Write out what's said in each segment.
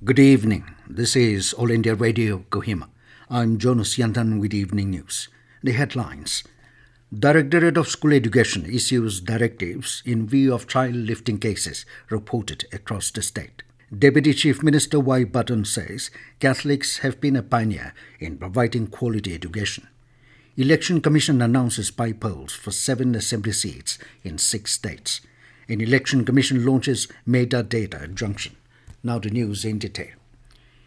Good evening. This is All India Radio, Kohima. I'm Jonas Yantan with Evening News. The headlines. Directorate of School Education issues directives in view of child lifting cases reported across the state. Deputy Chief Minister Y. Patton says Catholics have been a pioneer in providing quality education. Election Commission announces by polls for 7 assembly seats in 6 states. An Election Commission launches Matadata Junction. Now the news in detail.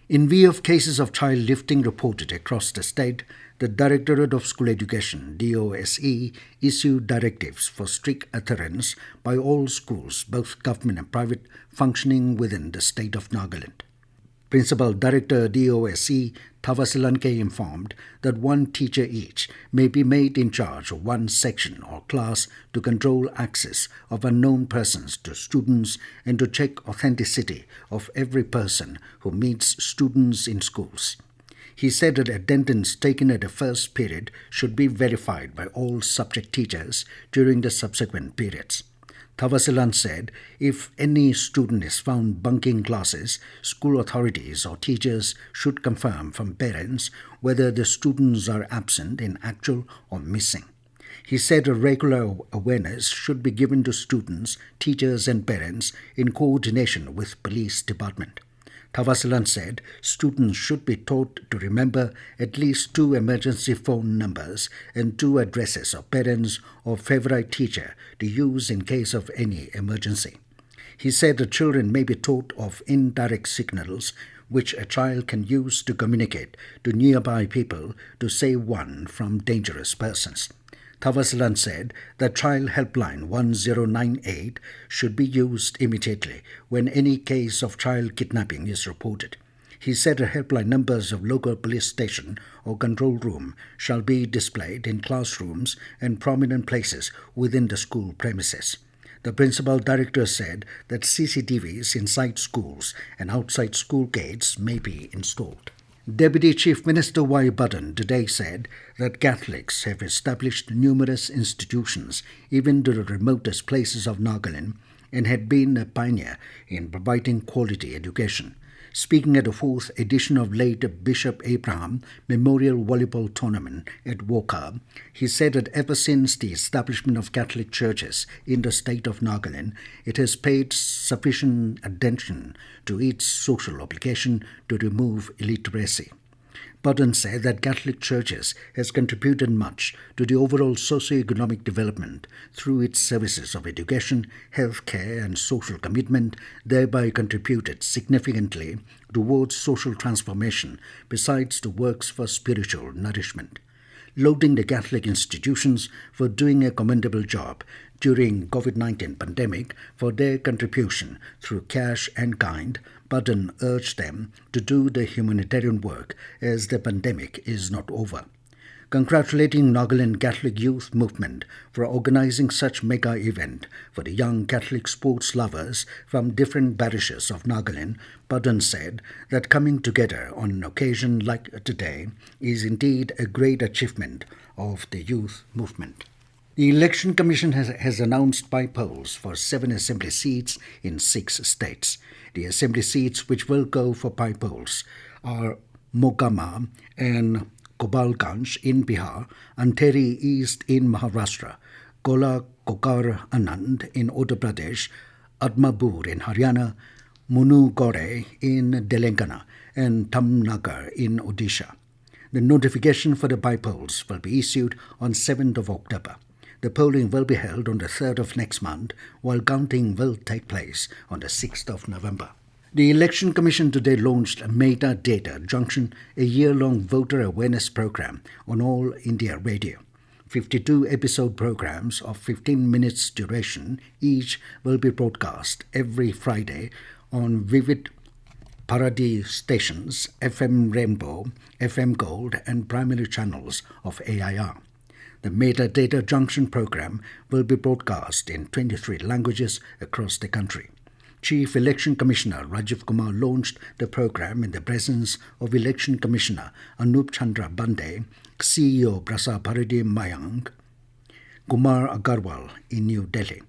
In view of cases of child lifting reported across the state, the Directorate of School Education, DOSE, issued directives for strict adherence by all schools, both government and private, functioning within the state of Nagaland. Principal Director DOSE Thavasilanke informed that one teacher each may be made in charge of one section or class to control access of unknown persons to students and to check authenticity of every person who meets students in schools. He said that attendance taken at the first period should be verified by all subject teachers during the subsequent periods. Thavasilan said if any student is found bunking classes, school authorities or teachers should confirm from parents whether the students are absent in actual or missing. He said a regular awareness should be given to students, teachers and parents in coordination with police department. Thavasilan said students should be taught to remember at least 2 emergency phone numbers and 2 addresses of parents or favorite teacher to use in case of any emergency. He said the children may be taught of indirect signals which a child can use to communicate to nearby people to save one from dangerous persons. Thavasilan said the child helpline 1098 should be used immediately when any case of child kidnapping is reported. He said the helpline numbers of local police station or control room shall be displayed in classrooms and prominent places within the school premises. The principal director said that CCTVs inside schools and outside school gates may be installed. Deputy Chief Minister Y. Patton today said that Catholics have established numerous institutions even to the remotest places of Nagaland and had been a pioneer in providing quality education. Speaking at the 4th edition of late Bishop Abraham Memorial Volleyball Tournament at Woka, he said that ever since the establishment of Catholic churches in the state of Nagaland, it has paid sufficient attention to its social obligation to remove illiteracy. Patton said that Catholic churches has contributed much to the overall socio-economic development through its services of education, health care and social commitment, thereby contributed significantly towards social transformation besides the works for spiritual nourishment. Lauding the Catholic institutions for doing a commendable job during COVID-19 pandemic for their contribution through cash and kind, Patton urged them to do the humanitarian work as the pandemic is not over. Congratulating Nagaland Catholic Youth Movement for organizing such mega event for the young Catholic sports lovers from different parishes of Nagaland, Patton said that coming together on an occasion like today is indeed a great achievement of the youth movement. The Election Commission has announced by polls for 7 assembly seats in 6 states. The assembly seats which will go for by polls are Mogama and Gopalganj in Bihar, Andheri East in Maharashtra, Gola Kokar Anand in Uttar Pradesh, Admapur in Haryana, Munugore in Telangana, and Tamnagar in Odisha. The notification for the by polls will be issued on 7th of October. The polling will be held on the 3rd of next month, while counting will take place on the 6th of November. The Election Commission today launched Matadata Junction, a year-long voter awareness program on All India Radio. 52 episode programs of 15 minutes duration each will be broadcast every Friday on Vivid Paradi stations, FM Rainbow, FM Gold and primary channels of AIR. The Matadata Junction program will be broadcast in 23 languages across the country. Chief Election Commissioner Rajiv Kumar launched the program in the presence of Election Commissioner Anup Chandra Bande, CEO Prasa Bharati Mayank, Kumar Agarwal in New Delhi.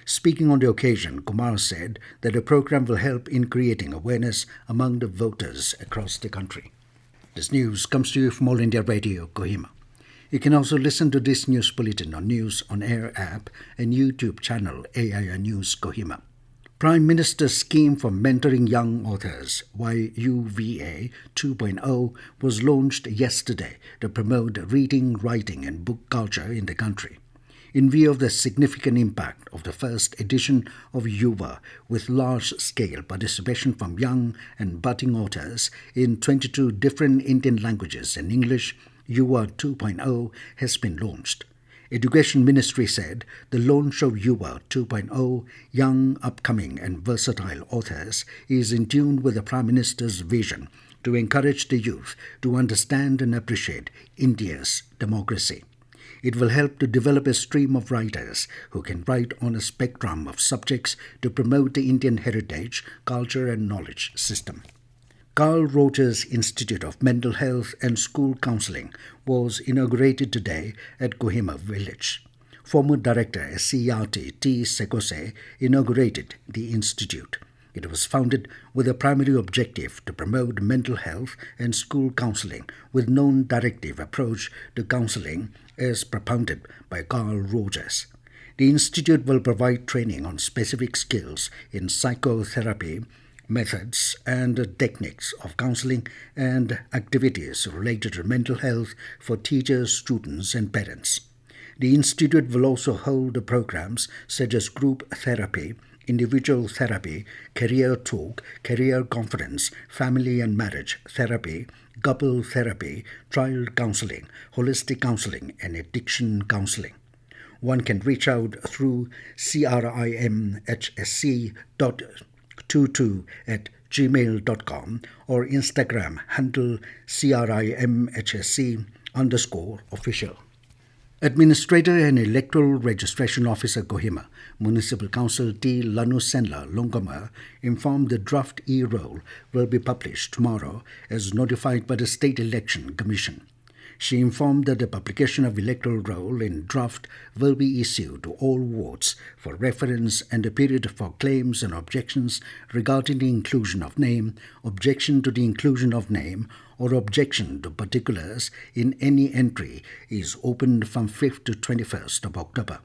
Speaking on the occasion, Kumar said that the program will help in creating awareness among the voters across the country. This news comes to you from All India Radio, Kohima. You can also listen to this news bulletin on News on Air app and YouTube channel AIR News Kohima. Prime Minister's Scheme for Mentoring Young Authors, YUVA 2.0, was launched yesterday to promote reading, writing and book culture in the country. In view of the significant impact of the first edition of YUVA, with large-scale participation from young and budding authors in 22 different Indian languages and English, YUVA 2.0 has been launched. Education Ministry said the launch of YUVA 2.0, Young, Upcoming and Versatile Authors, is in tune with the Prime Minister's vision to encourage the youth to understand and appreciate India's democracy. It will help to develop a stream of writers who can write on a spectrum of subjects to promote the Indian heritage, culture and knowledge system. Carl Rogers Institute of Mental Health and School Counselling was inaugurated today at Kohima village. Former Director SCRT T. Sekose inaugurated the institute. It was founded with a primary objective to promote mental health and school counselling with non-directive approach to counselling as propounded by Carl Rogers. The institute will provide training on specific skills in psychotherapy, methods and techniques of counselling and activities related to mental health for teachers, students and parents. The institute will also hold programs such as group therapy, individual therapy, career talk, career conference, family and marriage therapy, couple therapy, child counselling, holistic counselling and addiction counselling. One can reach out through crimhsc.22@gmail.com or Instagram handle crimhsc_official. Administrator and Electoral Registration Officer Kohima, Municipal Council T. Lanu Senla Longomer, informed the draft e-roll will be published tomorrow as notified by the State Election Commission. She informed that the publication of electoral roll in draft will be issued to all wards for reference and a period for claims and objections regarding the inclusion of name, objection to the inclusion of name, or objection to particulars in any entry is opened from 5th to 21st of October.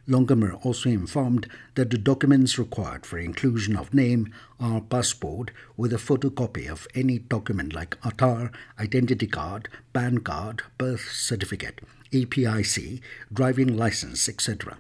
Longomer also informed that the documents required for inclusion of name are passport with a photocopy of any document like Aadhaar, identity card, PAN card, birth certificate, APIC, driving license, etc.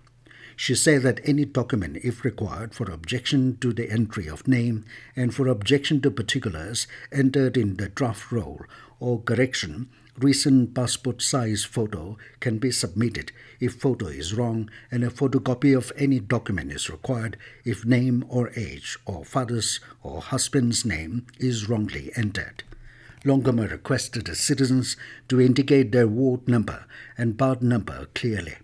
She said that any document, if required for objection to the entry of name and for objection to particulars entered in the draft roll or correction, recent passport size photo can be submitted if photo is wrong, and a photocopy of any document is required if name or age or father's or husband's name is wrongly entered. Longomer requested the citizens to indicate their ward number and part number clearly.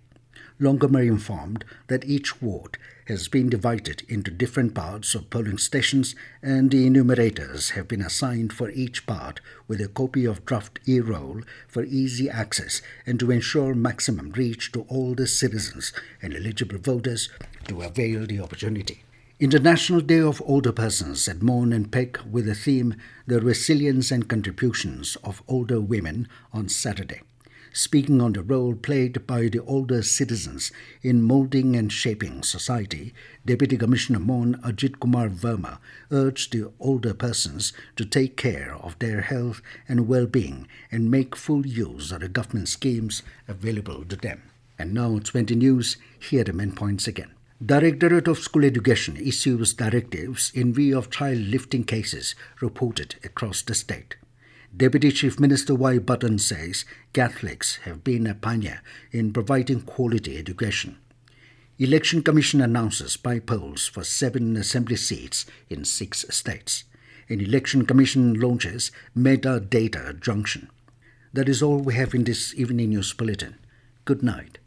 Longomer informed that each ward has been divided into different parts of polling stations and the enumerators have been assigned for each part with a copy of draft e-roll for easy access and to ensure maximum reach to all the citizens and eligible voters to avail the opportunity. International Day of Older Persons at Mourn and Peg with the theme The Resilience and Contributions of Older Women on Saturday. Speaking on the role played by the older citizens in moulding and shaping society, Deputy Commissioner Mon Ajit Kumar Verma urged the older persons to take care of their health and well-being and make full use of the government schemes available to them. And now 20 News, here are the main points again. Directorate of School Education issues directives in view of child lifting cases reported across the state. Deputy Chief Minister Y. Patton says Catholics have been a pioneer in providing quality education. Election Commission announces by polls for 7 assembly seats in 6 states. An Election Commission launches Matadata Junction. That is all we have in this evening news bulletin. Good night.